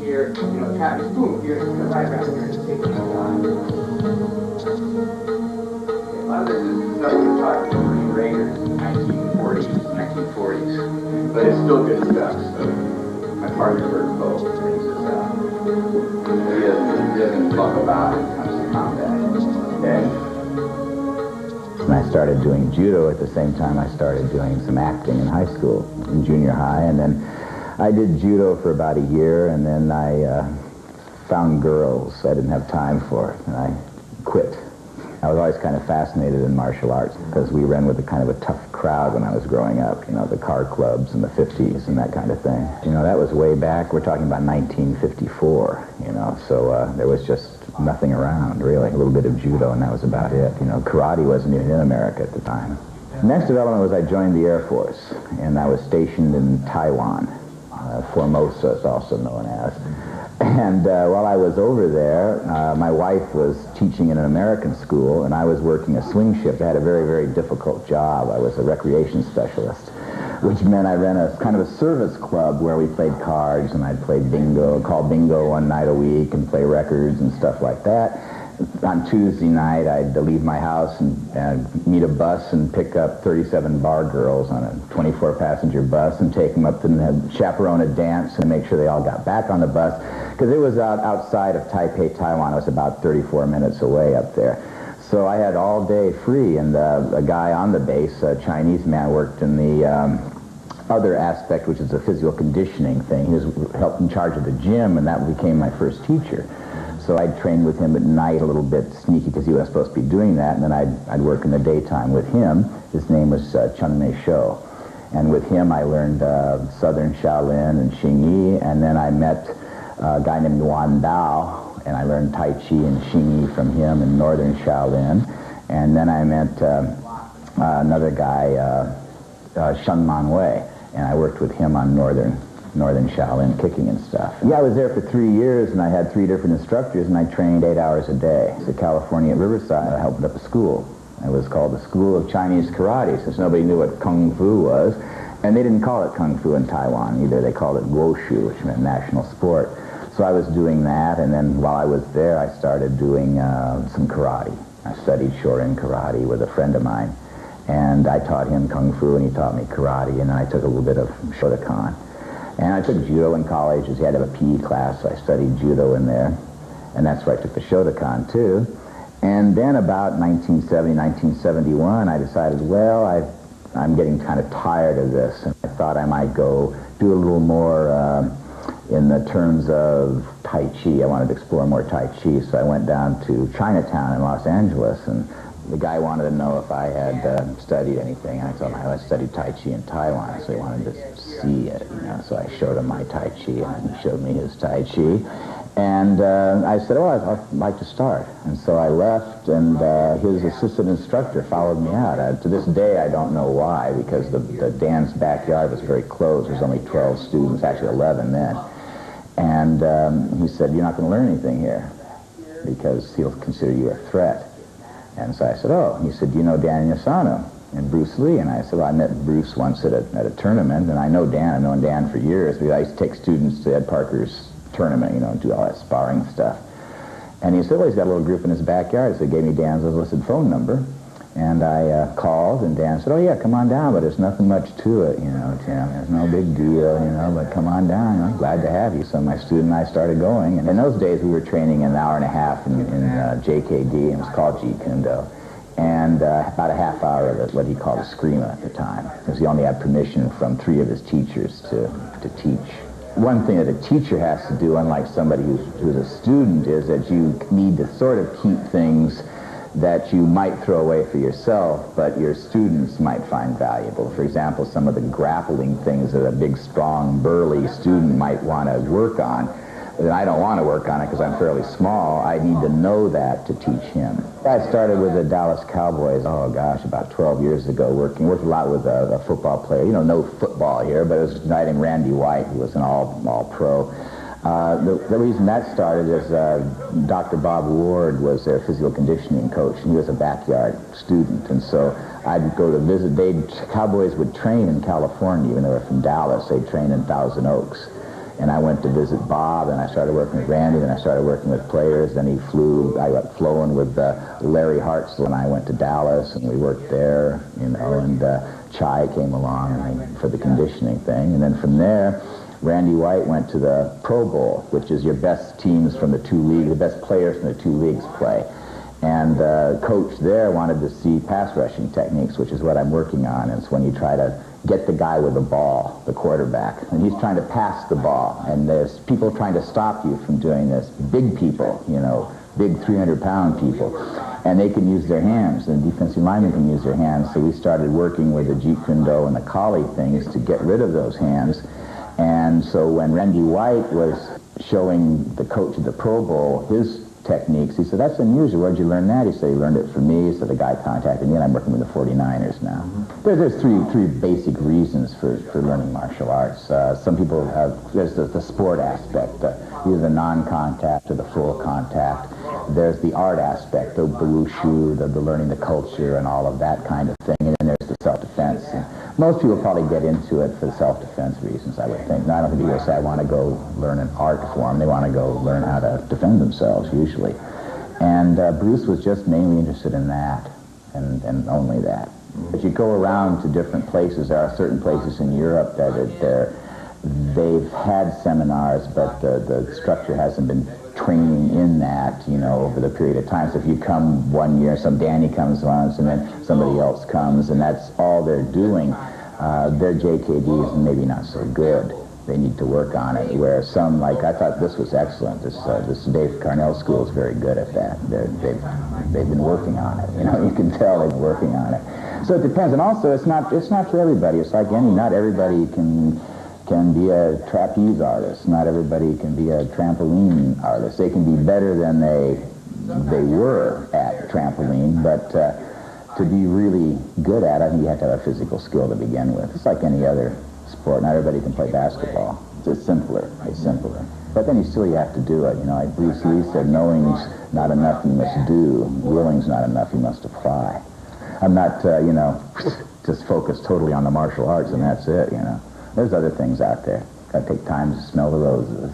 here, you know, tap his boom here, and right around here, and take it aside. A lot of this is stuff we taught the Marine Raiders in the 1940s, but it's still good stuff, so my partner Bert Poe brings this out. He doesn't talk about it when it comes to combat. Okay? And I started doing judo at the same time I started doing some acting in high school, in junior high, and then I did judo for about a year, and then I found girls I didn't have time for, and I quit. I was always kind of fascinated in martial arts because we ran with a kind of a tough crowd when I was growing up, you know, the car clubs in the 50s and that kind of thing. You know, that was way back, we're talking about 1954, you know, so there was just nothing around, really. A little bit of judo, and that was about it. You know, karate wasn't even in America at the time. The next development was I joined the Air Force, and I was stationed in Taiwan. Formosa is also known as. And while I was over there, my wife was teaching in an American school, and I was working a swing shift. I had a very, very difficult job. I was a recreation specialist, which meant I ran a kind of a service club where we played cards, and I'd play bingo, call bingo one night a week, and play records and stuff like that. On Tuesday night, I'd leave my house and meet a bus and pick up 37 bar girls on a 24-passenger bus and take them up and chaperone a dance and make sure they all got back on the bus, because it was outside of Taipei, Taiwan. It was about 34 minutes away up there. So I had all day free, and a guy on the base, a Chinese man, worked in the other aspect, which is a physical conditioning thing. He was helped in charge of the gym, and that became my first teacher. So I'd train with him at night, a little bit sneaky because he was supposed to be doing that, and then I'd work in the daytime with him. His name was Chun Mei Shou. And with him I learned Southern Shaolin and Xing Yi, and then I met a guy named Yuan Dao, and I learned Tai Chi and Xing Yi from him in Northern Shaolin. And then I met another guy, Shun Man Wei, and I worked with him on Northern Shaolin kicking and stuff. Yeah, I was there for 3 years, and I had 3 different instructors, and I trained 8 hours a day. So California at Riverside, I opened up a school. It was called the School of Chinese Karate, since nobody knew what Kung Fu was. And they didn't call it Kung Fu in Taiwan either. They called it Wushu, which meant national sport. So I was doing that, and then while I was there, I started doing some karate. I studied Shorin karate with a friend of mine, and I taught him Kung Fu, and he taught me karate, and then I took a little bit of Shotokan. And I took judo in college. He had to have a PE class, so I studied judo in there. And that's where I took the Shotokan, too. And then about 1970, 1971, I decided, well, I'm getting kind of tired of this. And I thought I might go do a little more in the terms of Tai Chi. I wanted to explore more Tai Chi, so I went down to Chinatown in Los Angeles, and the guy wanted to know if I had studied anything. I told him I studied Tai Chi in Taiwan, so he wanted to see it, you know. So I showed him my Tai Chi, and he showed me his Tai Chi. And I said, oh, I'd like to start. And so I left, and his assistant instructor followed me out. To this day, I don't know why, because the dance backyard was very closed. There was only 12 students, actually 11 then. And he said, you're not going to learn anything here, because he'll consider you a threat. And so I said, oh. He said, do you know Dan Yasano and Bruce Lee? And I said, well, I met Bruce once at a tournament, and I know Dan. I've known Dan for years, because I used to take students to Ed Parker's tournament, you know, and do all that sparring stuff. And he said, well, he's got a little group in his backyard. So he gave me Dan's enlisted phone number. And I called, and Dan said, oh, yeah, come on down, but there's nothing much to it, you know, Tim. There's no big deal, you know, but come on down. I'm glad to have you. So my student and I started going. And in those days, we were training an hour and a half in JKD, and it was called Jeet Kune Do. And about a half hour of it, what he called a screama at the time, because he only had permission from 3 of his teachers to teach. One thing that a teacher has to do, unlike somebody who's a student, is that you need to sort of keep things that you might throw away for yourself, but your students might find valuable. For example, some of the grappling things that a big, strong, burly student might want to work on, that I don't want to work on it because I'm fairly small. I need to know that to teach him. I started with the Dallas Cowboys, oh gosh, about 12 years ago, worked a lot with a football player. You know, no football here, but it was a guy named Randy White, who was an all-pro. The reason that started is Dr. Bob Ward was their physical conditioning coach, and he was a backyard student, and so I'd go to visit. Cowboys would train in California, even though they were from Dallas. They'd train in Thousand Oaks, And I went to visit Bob, and I started working with Randy, then I started working with players. Then I got flown with Larry Hartzell, and I went to Dallas, and we worked there, and Chai came along for the conditioning thing. And then from there, Randy White went to the Pro Bowl, which is your best teams from the two leagues, the best players from the two leagues play. And coach there wanted to see pass rushing techniques, which is what I'm working on. It's when you try to get the guy with the ball, the quarterback, and he's trying to pass the ball, and there's people trying to stop you from doing this. Big people, big 300-pound people, and they can use their hands, and defensive linemen can use their hands. So we started working with the Jeet Kune Do and the Kali things to get rid of those hands. And so when Randy White was showing the coach of the Pro Bowl his techniques, he said, "That's unusual. Where'd you learn that?" He said, "He learned it from me." So the guy contacted me, and I'm working with the 49ers now. There's three basic reasons for learning martial arts. Some people there's the sport aspect, either the non-contact or the full contact. There's the art aspect, the wushu, the learning the culture and all of that kind of thing. And then there's the self-defense. And most people probably get into it for self-defense reasons, I would think. Now, I don't think people say, "I want to go learn an art form." They want to go learn how to defend themselves, usually. And Bruce was just mainly interested in that, and only that. As you go around to different places, there are certain places in Europe that they've had seminars, but the structure hasn't been training in that, over the period of time. So if you come one year, some Danny comes once, and then somebody else comes, and that's all they're doing, their JKD is maybe not so good. They need to work on it. Where some, I thought this was excellent. This Dave Carnell school is very good at that. They've been working on it. You can tell they've been working on it. So it depends, and also it's not for everybody. It's like not everybody can be a trapeze artist. Not everybody can be a trampoline artist. They can be better than they were at trampoline, but to be really good at it, I think you have to have a physical skill to begin with. It's like any other sport. Not everybody can play basketball. It's just simpler. It's simpler. But then you have to do it. Like Bruce Lee said, knowing's not enough, you must do. Willing's not enough, you must apply. I'm not, just focused totally on the martial arts and that's it, There's other things out there. Got to take time to smell the roses.